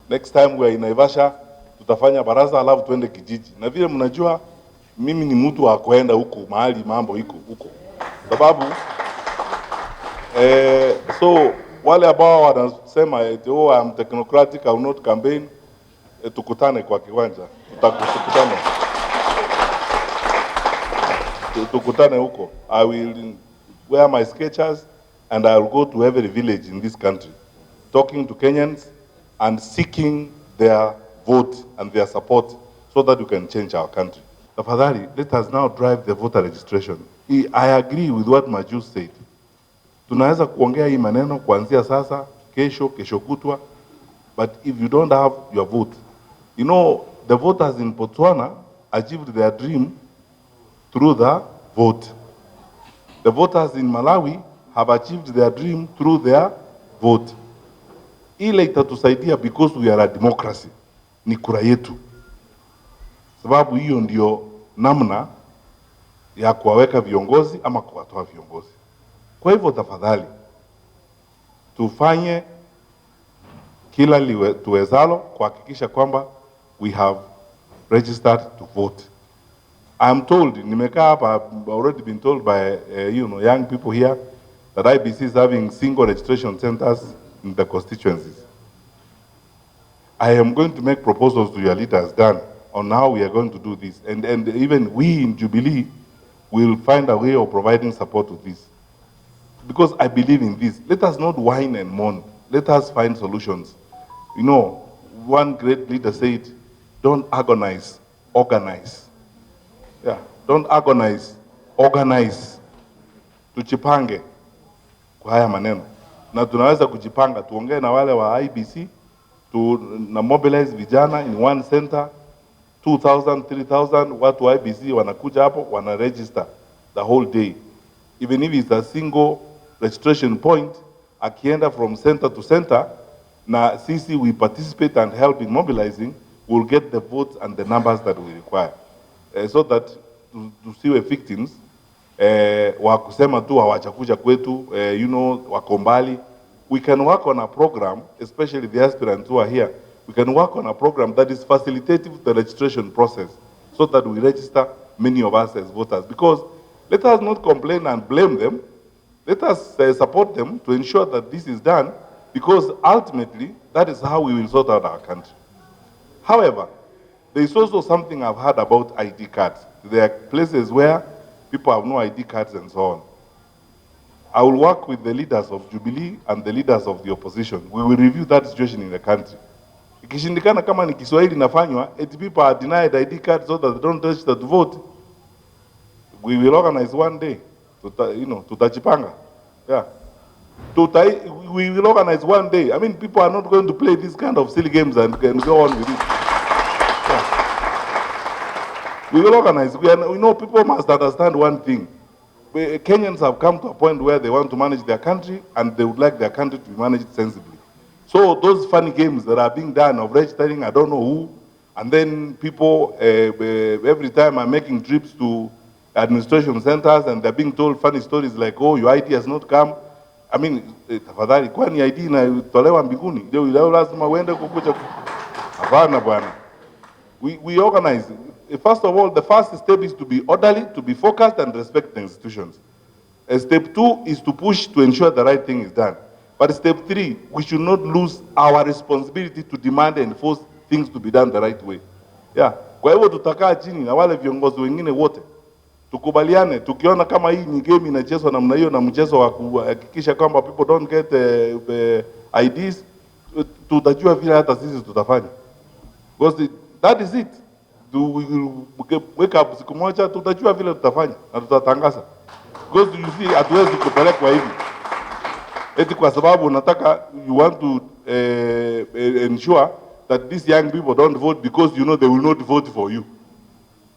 Next time we are in Naivasha, tutafanya baraza alafu tuende kijiji. Na vile mnajua mimi ni mtu wa kwenda huko mahali mambo iko huko. Sababu so wale ambao wanasema oh I'm technocratic, I will not campaign, tukutane kwa kiwanja. Tukutane huko. I will wear my sketchers and I will go to every village in this country, talking to Kenyans and seeking their vote and their support so that we can change our country. Tafadhali, let us now drive the voter registration. I agree with what Maju said. Tunaweza kuongea hii maneno kuanzia sasa, kesho kutwa, but if you don't have your vote, you know, the voters in Botswana achieved their dream through the vote. The voters in Malawi have achieved their dream through their vote. Ile itatusaidia because we are a democracy. Ni kura yetu. Sababu hiyo ndio namna ya kuwaweka viongozi ama kuwatoa viongozi. Kwa hivyo tafadhali tufanye kila tuwezalo kuhakikisha kwamba we have registered to vote. I'm told, nimekaa hapa, I've already been told by young people here that IBC is having single registration centers in the constituencies. I am going to make proposals to your leaders, Dan, on how we are going to do this. And even we in Jubilee will find a way of providing support to this. Because I believe in this. Let us not whine and moan. Let us find solutions. You know, one great leader said, don't agonize, organize. Yeah, don't agonize, organize. Tujipange kwa haya maneno. Na tunaweza kujipanga, tuongee na wale wa IBC, na mobilize vijana in one center, 2,000, 3,000, watu wa IBC wanakuja hapo, wana register the whole day. Even if it's a single registration point, akienda from center to center, na sisi we participate and help in mobilizing, we'll get the votes and the numbers that we require. So that tusiwe victims, wa kusema tu hawajakuja kwetu, wako mbali. We can work on a program, especially the aspirants who are here, we can work on a program that is facilitating the registration process so that we register many of us as voters. Because let us not complain and blame them. Let us support them to ensure that this is done, because ultimately that is how we will sort out our country. However, there is also something I've heard about ID cards. There are places where people have no ID cards and so on. I will work with the leaders of Jubilee and the leaders of the opposition. We will review that situation in the country. Ikishindikana kama ni Kiswahili inafanywa, people are denied ID cards so that they don't register to vote. We will organize one day. Tutajipanga. Yeah. We will organize one day. I mean, people are not going to play this kind of silly games and go on with it. Yeah. We will organize. People must understand one thing. Kenyans have come to a point where they want to manage their country and they would like their country to be managed sensibly. So those funny games that are being done of registering, I don't know who, and then people every time are making trips to administration centers and they're being told funny stories like, oh, your ID has not come. I mean, tafadhali, kwani ID inatolewa mbinguni? Leo lazima uende kukuja. Hapana bwana. We organize. First of all, the first step is to be orderly, to be focused and respect the institutions. Step 2 is to push to ensure the right thing is done. But step 3, we should not lose our responsibility to demand and force things to be done the right way. Yeah. Kwa hivyo tutakaa chini na wale viongozi wengine wote. Tukubaliane, tukiona kama hii ni game inachezwa namna hiyo na mchezo wa kuhakikisha kwamba people don't get IDs, tutajua vile hata sisi tutafanya. Because that is it. Wake up siku moja tutajua vile tutafanya na tutatangaza. Because you see, hatuwezi kupelekwa hivi. Eti kwa sababu unataka, you want to ensure that these young people don't vote because you know they will not vote for you.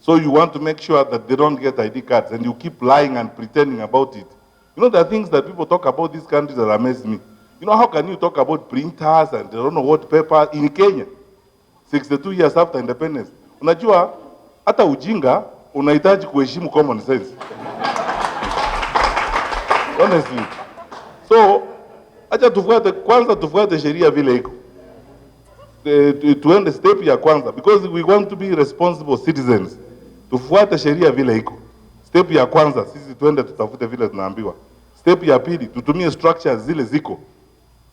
So you want to make sure that they don't get ID cards and you keep lying and pretending about it. You know, there are things that people talk about these countries that amaze me. You know, how can you talk about printers and they don't know what paper in Kenya, 62 years after independence? Unajua, hata ujinga, unahitaji kuheshimu common sense. Honestly. So, acha tufuate, kwanza tufuate sheria vile iko. tuende step ya kwanza, because we want to be responsible citizens. Tufuate sheria vile iko. Step ya kwanza sisi tuende tutafute vile tunaambiwa. Step ya pili tutumie structures zile ziko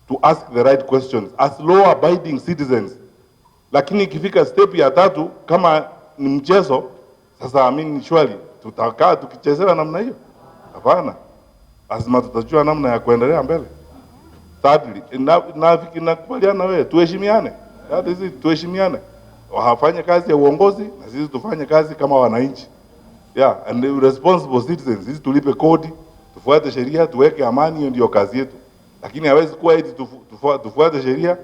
to ask the right questions as law abiding citizens. Lakini ikifika step ya tatu kama ni mchezo, sasa surely tutakaa tukichezewa namna hiyo? Hapana. Lazima tutajua namna ya kuendelea mbele. Thirdly, nakubaliana wewe, tuheshimiane. That is it, tuheshimiane. Wafanye kazi ya uongozi na sisi tufanye kazi kama wananchi. Yeah, and responsible citizens, sisi tulipe kodi, tufuate sheria, tuweke amani, hiyo ndio kazi yetu. Lakini hawezi kuwa eti tufuate sheria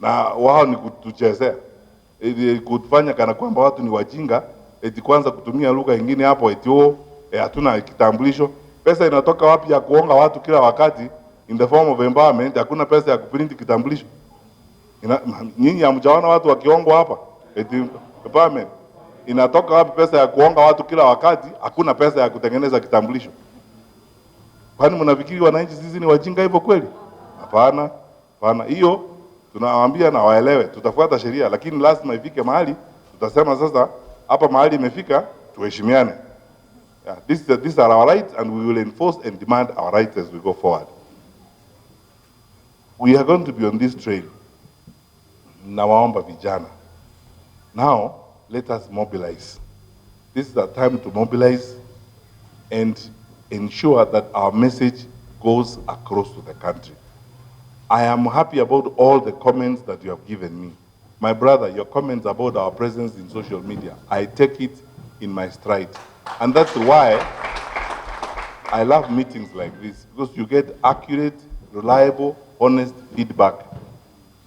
na wao ni kutuchezea. Kutufanya kana kwamba watu ni wajinga, eti kwanza kutumia lugha nyingine hapo eti hatuna kitambulisho. Pesa inatoka wapi ya kuonga watu kila wakati in the form of empowerment? Hakuna pesa ya kuprint kitambulisho. Nyinyi hamjaona watu wakiongwa hapa? Eti empowerment. Inatoka wapi pesa ya kuonga watu kila wakati? Hakuna pesa ya kutengeneza kitambulisho. Kwani mnafikiri wananchi sisi ni wajinga hivyo kweli? Hapana. Hapana. Hiyo tunawaambia na waelewe, tutafuata sheria, lakini lazima ifike mahali tutasema sasa hapa mahali imefika, tuheshimiane. Yeah, these are our rights and we will enforce and demand our rights as we go forward. We are going to be on this trail. Nawaomba vijana. Now, let us mobilize. This is a time to mobilize and ensure that our message goes across to the country. I am happy about all the comments that you have given me. My brother, your comments about our presence in social media, I take it in my stride. And that's why I love meetings like this, because you get accurate, reliable, honest feedback.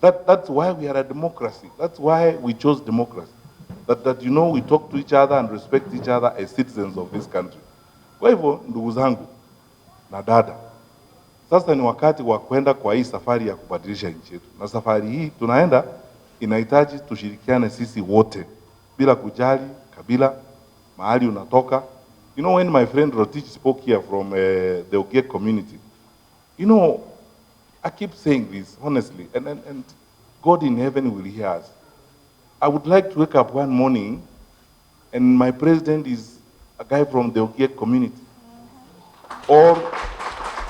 That's why we are a democracy. That's why we chose democracy. That we talk to each other and respect each other as citizens of this country. Kwa hivyo, ndugu zangu na dada, sasa ni wakati wa kwenda kwa hii safari ya kubadilisha nchi yetu. Na safari hii tunaenda inahitaji tushirikiane sisi wote bila kujali kabila, mahali unatoka. When my friend Rotich spoke here from the Ogiek community, I keep saying this honestly, and God in heaven will hear us. I would like to wake up one morning and my president is a guy from the Ogiek community. Or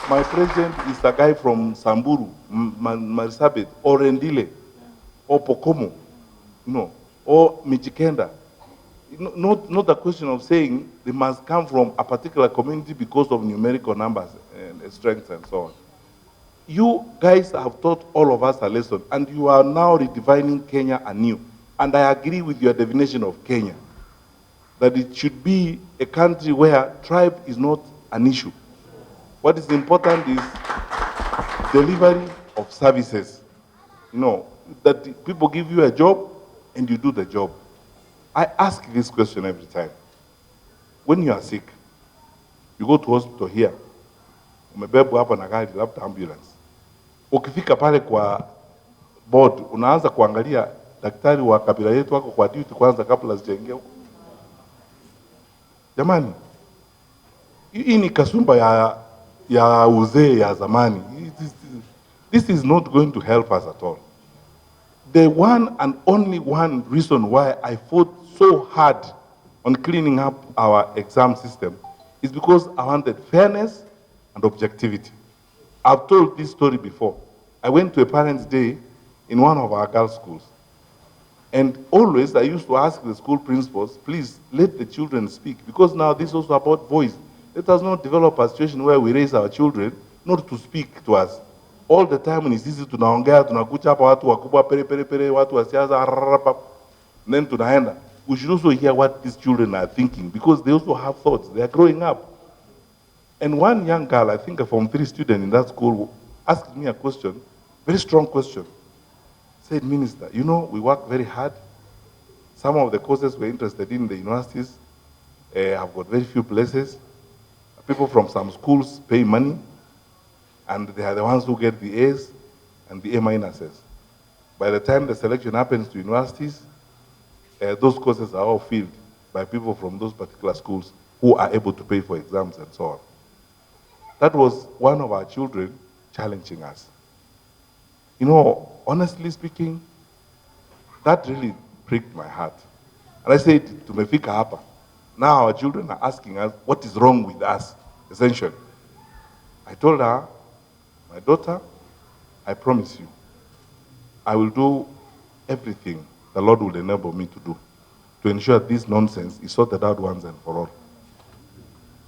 my president is a guy from Samburu, Marsabit, or Rendile, or Pokomo, or Michikenda. Not a question of saying they must come from a particular community because of numerical numbers and strength and so on. You guys have taught all of us a lesson, and you are now redefining Kenya anew. And I agree with your definition of Kenya, that it should be a country where tribe is not an issue. What is important is delivery of services. That people give you a job and you do the job. I ask this question every time. When you are sick, you go to hospital here, umebebwa hapa na gari, labda ambulance. Ukifika pale kwa board, unaanza kuangalia daktari wa kabila yetu wako kwa duty kwanza kabla sijaingia huko. Jamani, hii ni kasumba ya uzee ya zamani. This is not going to help us at all. The one and only one reason why I fought so hard on cleaning up our exam system is because I wanted fairness and objectivity. I've told this story before. I went to a parents' day in one of our girls' schools. And always I used to ask the school principals, please let the children speak, because now this is also about voice. Let us not develop a situation where we raise our children not to speak to us. All the time ni sisi tunaongea, tunakucha hapa watu wakubwa pere, watu wa siasa, then tunaenda. We should also hear what these children are thinking, because they also have thoughts. They are growing up. And one young girl, I think a Form 3 student in that school, asked me a question, very strong question. Said, Minister, we work very hard. Some of the courses we're interested in the universities have got very few places. People from some schools pay money, and they are the ones who get the A's and the A minuses. By the time the selection happens to universities, those courses are all filled by people from those particular schools who are able to pay for exams and so on. That was one of our children challenging us. Honestly speaking, That really pricked my heart. And I said, tumefika hapa. Now our children are asking us, what is wrong with us, essentially. I told her, my daughter, I promise you, I will do everything the Lord will enable me to do to ensure this nonsense is sorted out once and for all.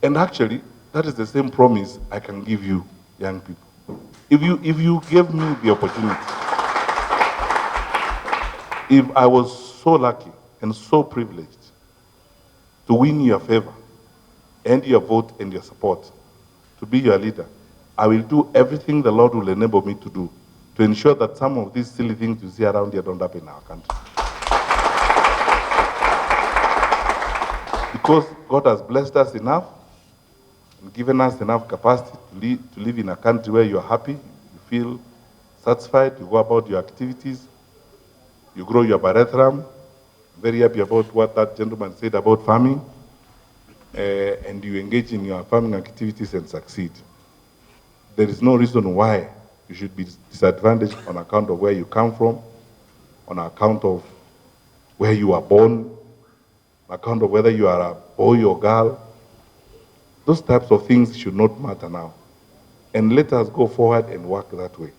And actually, that is the same promise I can give you, young people. If you gave me the opportunity, if I was so lucky and so privileged to win your favor and your vote and your support, to be your leader, I will do everything the Lord will enable me to do to ensure that some of these silly things you see around here don't happen in our country. Because God has blessed us enough and given us enough capacity to live in a country where you are happy, you feel satisfied, you go about your activities, you grow your barethram. Very happy about what that gentleman said about farming, and you engage in your farming activities and succeed. There is no reason why you should be disadvantaged on account of where you come from, on account of where you are born, on account of whether you are a boy or girl. Those types of things should not matter now. And let us go forward and work that way.